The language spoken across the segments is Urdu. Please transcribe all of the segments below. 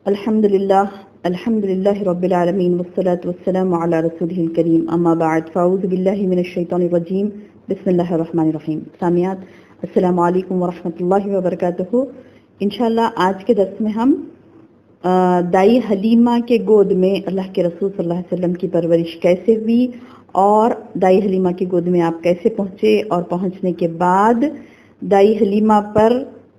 الحمدللہ رب العالمین والصلاة والسلام علی رسولہ الکریم اما بعد فاعوذ باللہ من الشیطان الرجیم بسم اللہ الرحمن الرحیم. سامعات السلام علیکم ورحمۃ اللہ وبرکاتہ. انشاءاللہ آج کے درس میں ہم دائی حلیمہ کے گود میں اللہ کے رسول صلی اللہ علیہ وسلم کی پرورش کیسے ہوئی اور دائی حلیمہ کی گود میں آپ کیسے پہنچے اور پہنچنے کے بعد دائی حلیمہ پر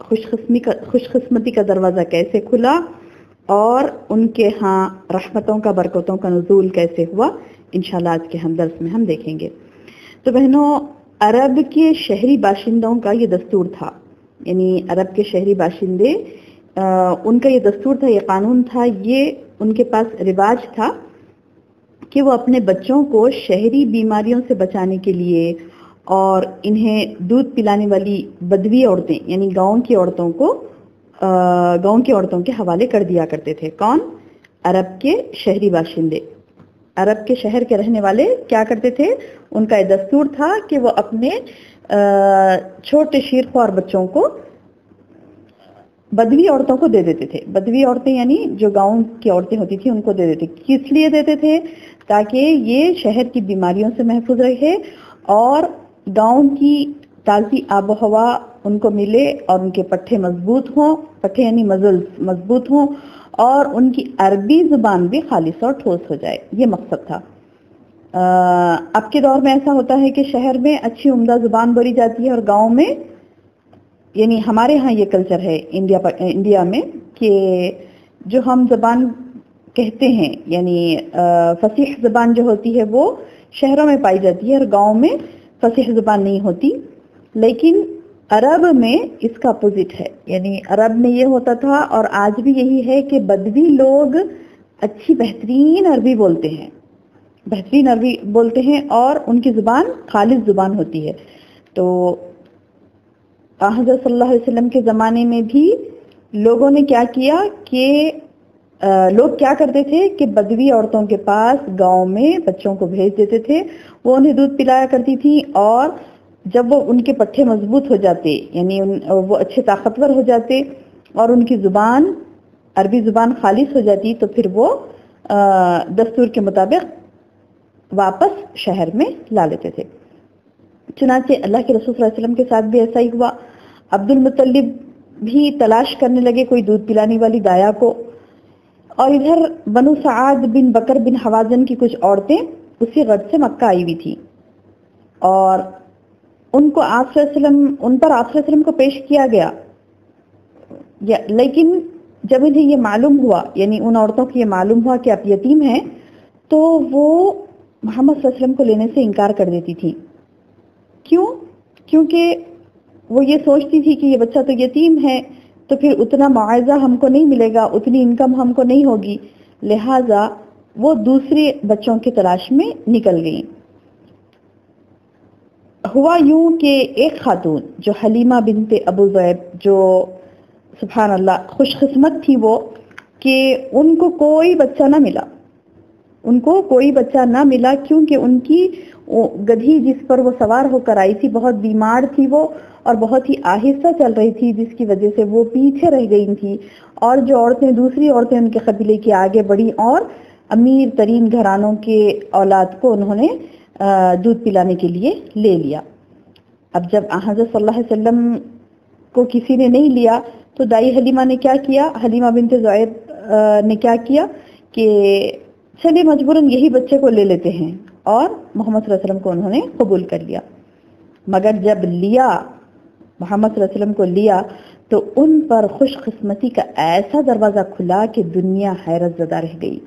خوش قسمتی کا دروازہ کیسے کھلا اور ان کے ہاں رحمتوں کا برکتوں کا نزول کیسے ہوا، انشاءاللہ آج کے ہم درس میں ہم دیکھیں گے. تو بہنوں، عرب کے شہری باشندوں کا یہ دستور تھا، یعنی عرب کے شہری باشندے ان کا یہ دستور تھا، یہ قانون تھا، یہ ان کے پاس رواج تھا کہ وہ اپنے بچوں کو شہری بیماریوں سے بچانے کے لیے اور انہیں دودھ پلانے والی بدوی عورتیں یعنی گاؤں کی عورتوں کے حوالے کر دیا کرتے تھے. کون؟ عرب کے شہری باشندے. عرب کے شہر کے رہنے والے کیا کرتے تھے؟ ان کا یہ دستور تھا کہ وہ اپنے چھوٹے شیرخوار بچوں کو بدوی عورتوں کو دے دیتے تھے. بدوی عورتیں یعنی جو گاؤں کی عورتیں ہوتی تھیں ان کو دے دیتے. کس لیے دیتے تھے؟ تاکہ یہ شہر کی بیماریوں سے محفوظ رہے اور گاؤں کی تازی آب و ہوا ان کو ملے اور ان کے پٹھے مضبوط ہوں، پٹھے یعنی مزلز مضبوط ہوں، اور ان کی عربی زبان بھی خالص اور ٹھوس ہو جائے. یہ مقصد تھا. اب کے دور میں ایسا ہوتا ہے کہ شہر میں اچھی عمدہ زبان بولی جاتی ہے اور گاؤں میں، یعنی ہمارے ہاں یہ کلچر ہے انڈیا میں کہ جو ہم زبان کہتے ہیں یعنی فصیح زبان جو ہوتی ہے وہ شہروں میں پائی جاتی ہے اور گاؤں میں فصیح زبان نہیں ہوتی. لیکن عرب میں اس کا اپوزٹ ہے، یعنی عرب میں یہ ہوتا تھا اور آج بھی یہی ہے کہ بدوی لوگ اچھی بہترین عربی بولتے ہیں اور ان کی زبان خالص زبان ہوتی ہے. تو حضرت صلی اللہ علیہ وسلم کے زمانے میں بھی لوگوں نے کیا کیا کہ لوگ کیا کرتے تھے کہ بدوی عورتوں کے پاس گاؤں میں بچوں کو بھیج دیتے تھے. وہ انہیں دودھ پلایا کرتی تھی اور جب وہ ان کے پٹھے مضبوط ہو جاتے یعنی وہ اچھے طاقتور ہو جاتے اور ان کی زبان عربی زبان خالص ہو جاتی تو پھر وہ دستور کے مطابق واپس شہر میں لا لیتے تھے. چنانچہ اللہ کے رسول صلی اللہ علیہ وسلم کے ساتھ بھی ایسا ہی ہوا. عبد المطلب بھی تلاش کرنے لگے کوئی دودھ پلانے والی دایا کو، اور ادھر بنو سعد بن بکر بن حوازن کی کچھ عورتیں اسی غرض سے مکہ آئی ہوئی تھی اور ان پر آپ صلی اللہ علیہ وسلم کو پیش کیا گیا. لیکن جب انہیں یہ معلوم ہوا، یعنی ان عورتوں کو یہ معلوم ہوا کہ آپ یتیم ہیں، تو وہ محمد صلی اللہ علیہ وسلم کو لینے سے انکار کر دیتی تھی. کیوں؟ کیونکہ وہ یہ سوچتی تھی کہ یہ بچہ تو یتیم ہے تو پھر اتنا معاوضہ ہم کو نہیں ملے گا، اتنی انکم ہم کو نہیں ہوگی، لہٰذا وہ دوسرے بچوں کی تلاش میں نکل گئیں. ہوا یوں کہ ایک خاتون جو حلیمہ بنت ابو ذئب، جو سبحان اللہ خوش قسمت تھی وہ کہ ان کو کوئی بچہ نہ ملا کیونکہ ان کی گدھی جس پر وہ سوار ہو کر آئی تھی بہت بیمار تھی وہ اور بہت ہی آہستہ چل رہی تھی، جس کی وجہ سے وہ پیچھے رہ گئی تھی. اور جو دوسری عورتیں ان کے قبیلے کی آگے بڑھی اور امیر ترین گھرانوں کے اولاد کو انہوں نے دودھ پلانے کے لیے لے لیا. اب جب حضرت صلی اللہ علیہ وسلم کو کسی نے نہیں لیا تو دائی حلیمہ نے کیا کیا، حلیمہ بنت زعید نے کیا کیا کہ چلیے مجبوراً یہی بچے کو لے لیتے ہیں، اور محمد صلی اللہ علیہ وسلم کو انہوں نے قبول کر لیا. مگر جب محمد صلی اللہ علیہ وسلم کو لیا تو ان پر خوش قسمتی کا ایسا دروازہ کھلا کہ دنیا حیرت زدہ رہ گئی.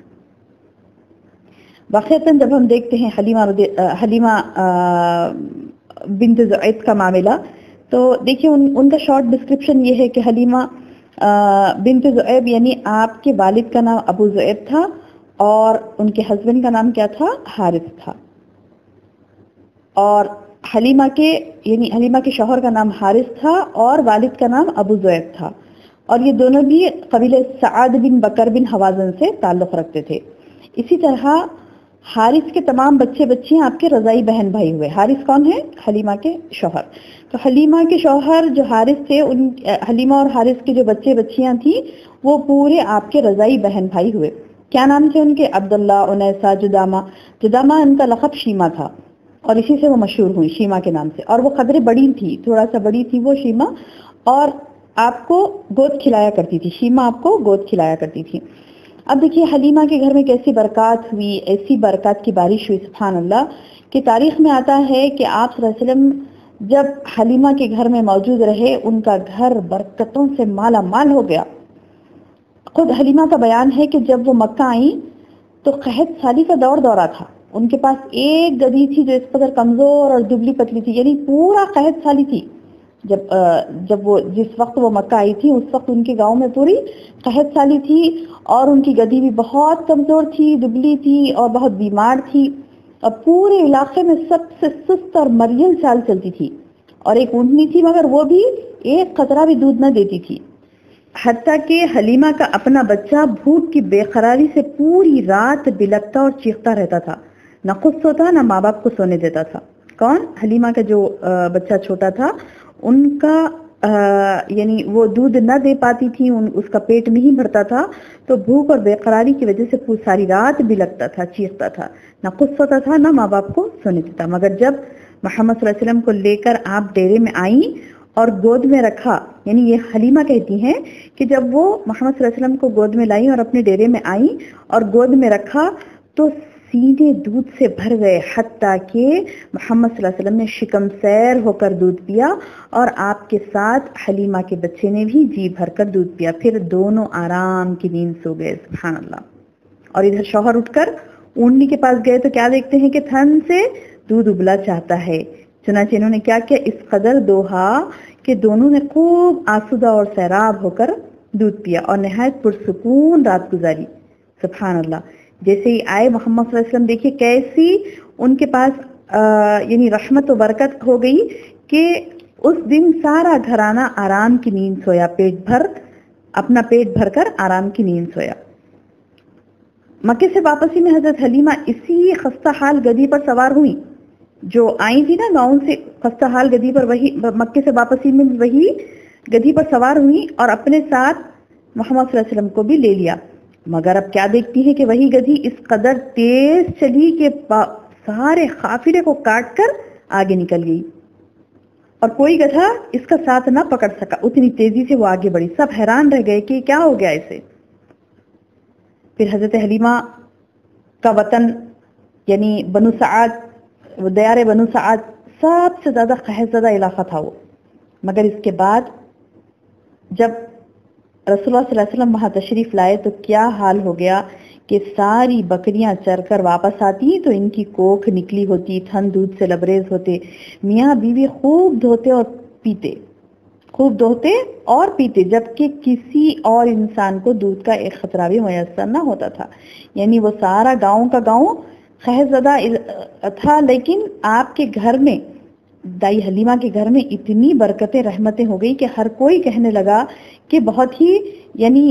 واقعتاً جب ہم دیکھتے ہیں حلیمہ بنت زعید کا معاملہ تو دیکھیں ان کا شارٹ ڈسکرپشن یہ ہے کہ حلیمہ بنت زعید یعنی آپ کے والد کا نام ابو زعید تھا اور ان کے ہسبینڈ کا نام کیا تھا؟ حارث تھا. اور حلیمہ کے شوہر کا نام حارث تھا اور والد کا نام ابو زعید تھا، اور یہ دونوں بھی قبیلے سعد بن بکر بن حوازن سے تعلق رکھتے تھے. اسی طرح حارث کے تمام بچے بچیاں آپ کے رضائی بہن بھائی ہوئے. حارث کون ہے؟ حلیمہ کے شوہر. تو حلیمہ کے شوہر جو حارث تھے, ان حلیمہ اور حارث کے جو بچے بچیاں تھیں وہ پورے آپ کے رضائی بہن بھائی ہوئے. کیا نام تھے ان کے؟ عبداللہ, انیسہ, جدامہ. جدامہ ان کا لقب شیمہ تھا اور اسی سے وہ مشہور ہوئی شیمہ کے نام سے. اور وہ قدرے بڑی تھی, تھوڑا سا بڑی تھی وہ شیمہ, اور آپ کو گود کھلایا کرتی تھی. شیمہ آپ کو گود کھلایا کرتی تھی. اب دیکھیے حلیمہ کے گھر میں کیسی برکات ہوئی, ایسی برکات کی بارش ہوئی سبحان اللہ, کہ تاریخ میں آتا ہے کہ آپ صلی اللہ علیہ وسلم جب حلیمہ کے گھر میں موجود رہے ان کا گھر برکتوں سے مالا مال ہو گیا. خود حلیمہ کا بیان ہے کہ جب وہ مکہ آئیں تو قحط سالی کا دورہ تھا. ان کے پاس ایک گدھی تھی جو اس قدر کمزور اور دبلی پتلی تھی, یعنی پورا قحط سالی تھی. جب وہ جس وقت وہ مکہ آئی تھی اس وقت ان کے گاؤں میں پوری قحط سالی تھی, اور ان کی گدھی بھی بہت کمزور تھی, دبلی تھی اور بہت بیمار تھی, اور پورے علاقے میں سب سے سست اور مریل چال چلتی تھی. اور ایک اونٹنی تھی مگر وہ بھی ایک قطرہ بھی دودھ نہ دیتی تھی. حتیٰ کہ حلیمہ کا اپنا بچہ بھوک کی بے قراری سے پوری رات بلکتا اور چیختا رہتا تھا, نہ خود سوتا نہ ماں باپ کو سونے دیتا تھا. کون؟ حلیمہ کا جو بچہ چھوٹا تھا ان کا یعنی وہ دودھ نہ دے پاتی تھی, اس کا پیٹ نہیں بھرتا تھا, تو بھوک اور بے قراری کی وجہ سے ساری رات بلکتا تھا, چیختا تھا, نہ خود سوتا تھا نہ ماں باپ کو سونے دیتا. مگر جب محمد صلی اللہ علیہ وسلم کو لے کر آپ ڈیرے میں آئیں اور گود میں رکھا, یعنی یہ حلیمہ کہتی ہیں کہ جب وہ محمد صلی اللہ علیہ وسلم کو گود میں لائیں اور اپنے ڈیرے میں آئیں اور گود میں رکھا تو سینے دودھ سے بھر گئے, حتیٰ کہ محمد صلی اللہ علیہ وسلم نے شکم سیر ہو کر دودھ پیا اور آپ کے ساتھ حلیمہ کے بچے نے بھی جی بھر کر دودھ پیا. پھر دونوں آرام کی نیند سو گئے سبحان اللہ. اور ادھر شوہر اٹھ کر اونٹنی کے پاس گئے تو کیا دیکھتے ہیں کہ تھن سے دودھ ابلا چاہتا ہے. چنانچہ انہوں نے کیا کیا, اس قدر دوہا کہ دونوں نے خوب آسودہ اور سیراب ہو کر دودھ پیا اور نہایت پرسکون رات گزاری سبحان اللہ. جیسے ہی آئے محمد صلی اللہ علیہ وسلم, دیکھیے کیسی ان کے پاس یعنی رحمت و برکت ہو گئی کہ اس دن سارا گھرانہ آرام کی نیند سویا, اپنا پیٹ بھر کر آرام کی نیند سویا. مکے سے واپسی میں حضرت حلیمہ اسی خستہ حال گدھی پر سوار ہوئی جو آئی تھی نا گاؤں سے, خستہ حال گدھی پر, وہی مکے سے واپسی میں وہی گدھی پر سوار ہوئی اور اپنے ساتھ محمد صلی اللہ علیہ وسلم کو بھی لے لیا. مگر اب کیا دیکھتی ہے کہ وہی گدھی اس قدر تیز چلی کہ سارے قافلے کو کاٹ کر آگے نکل گئی اور کوئی گدھا اس کا ساتھ نہ پکڑ سکا, اتنی تیزی سے وہ آگے بڑھی. سب حیران رہ گئے کہ کیا ہو گیا اسے. پھر حضرت حلیمہ کا وطن یعنی بنو سعد, دیار بنو سعد سب سے زیادہ قحط زدہ علاقہ تھا وہ. مگر اس کے بعد جب رسول اللہ صلی اللہ علیہ وسلم وہاں تشریف لائے تو کیا حال ہو گیا کہ ساری بکریاں چر کر واپس آتی تو ان کی کوکھ نکلی ہوتی, تھن دودھ سے لبریز ہوتے, میاں بیوی خوب دھوتے اور پیتے جبکہ کسی اور انسان کو دودھ کا ایک خطرہ بھی میسر نہ ہوتا تھا. یعنی وہ سارا گاؤں کا گاؤں قحط زدہ تھا, لیکن آپ کے گھر میں, دائی حلیمہ کے گھر میں اتنی برکتیں رحمتیں ہو گئی کہ ہر کوئی کہنے لگا کہ بہت ہی یعنی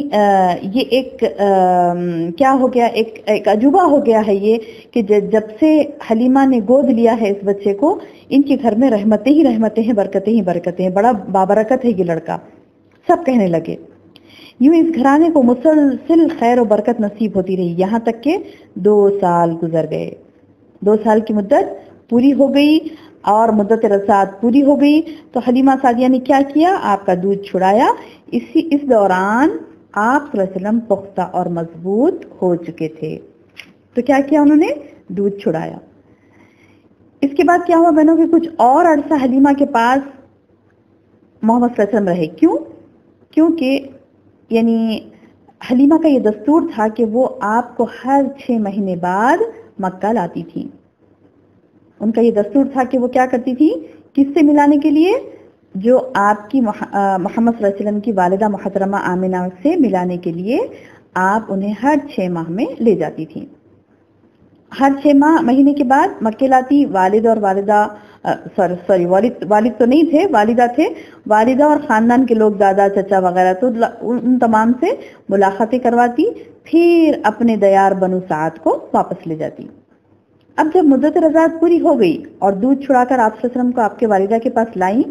یہ ایک کیا ہو گیا, ایک عجوبہ ہو گیا ہے یہ کہ جب سے حلیمہ نے گود لیا ہے اس بچے کو, ان کے گھر میں رحمتیں ہی رحمتیں ہیں, برکتیں ہی برکتیں ہیں, بڑا بابرکت ہے یہ لڑکا. سب کہنے لگے. یوں اس گھرانے کو مسلسل خیر و برکت نصیب ہوتی رہی یہاں تک کہ 2 سال گزر گئے. 2 سال کی مدت پوری ہو گئی اور مدت رضاعت پوری ہو گئی تو حلیمہ سعدیہ نے کیا کیا, آپ کا دودھ چھڑایا. اس دوران آپ صلی اللہ علیہ وسلم پختہ اور مضبوط ہو چکے تھے. تو کیا کیا انہوں نے, دودھ چھڑایا. اس کے بعد کیا ہوا بہنوں کہ کچھ اور عرصہ حلیمہ کے پاس محمد صلی اللہ علیہ وسلم رہے. کیونکہ یعنی حلیمہ کا یہ دستور تھا کہ وہ آپ کو ہر 6 مہینے بعد مکہ لاتی تھی. ان کا یہ دستور تھا کہ وہ کیا کرتی تھی, کس سے ملانے کے لیے, جو آپ کی محمد صلی اللہ علیہ وسلم کی والدہ محترمہ آمنہ سے ملانے کے لیے آپ انہیں ہر 6 ماہ میں لے جاتی تھی. ہر 6 مہینے کے بعد مکے لاتی. والد اور والدہ والد تو نہیں تھے, والدہ تھے. والدہ اور خاندان کے لوگ, دادا چچا وغیرہ, تو ان تمام سے ملاقاتیں کرواتی, پھر اپنے دیار بنو سعد کو واپس لے جاتی. اب جب مدت رضاعت پوری ہو گئی اور دودھ چھڑا کر آپ صلی اللہ علیہ وسلم کو آپ کے والدہ کے پاس لائیں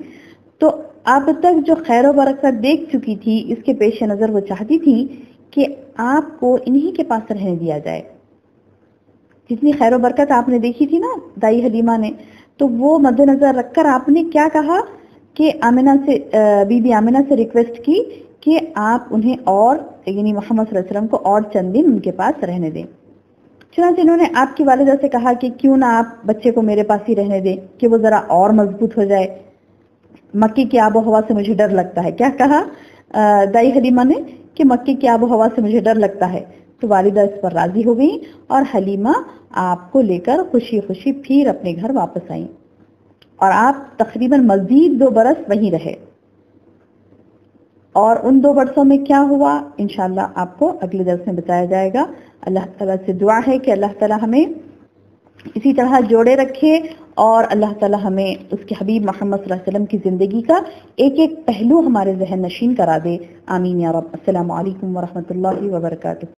تو اب تک جو خیر و برکت دیکھ چکی تھی اس کے پیش نظر وہ چاہتی تھی کہ آپ کو انہی کے پاس رہنے دیا جائے. جتنی خیر و برکت آپ نے دیکھی تھی نا دائی حلیمہ نے، تو وہ مد نظر رکھ کر آپ نے کیا کہا کہ آمنہ سے بی بی آمنہ سے ریکویسٹ کی کہ آپ انہیں اور یعنی محمد صلی اللہ علیہ وسلم کو اور چند دن ان کے پاس رہنے دیں. چنانچہ انہوں نے آپ کی والدہ سے کہا کہ کیوں نہ آپ بچے کو میرے پاس ہی رہنے دیں کہ وہ ذرا اور مضبوط ہو جائے. مکی کی آب و ہوا سے مجھے ڈر لگتا ہے. کیا کہا دائی حلیمہ نے کہ مکی کی آب و ہوا سے مجھے ڈر لگتا ہے. تو والدہ اس پر راضی ہو گئی اور حلیمہ آپ کو لے کر خوشی خوشی پھر اپنے گھر واپس آئیں اور آپ تقریباً مزید 2 برس وہیں رہے. اور ان 2 برسوں میں کیا ہوا انشاءاللہ آپ کو اگلے درس میں بتایا جائے گا. اللہ تعالیٰ سے دعا ہے کہ اللہ تعالیٰ ہمیں اسی طرح جوڑے رکھے اور اللہ تعالیٰ ہمیں اس کے حبیب محمد صلی اللہ علیہ وسلم کی زندگی کا ایک ایک پہلو ہمارے ذہن نشین کرا دے. آمین یا رب. السلام علیکم ورحمۃ اللہ وبرکاتہ.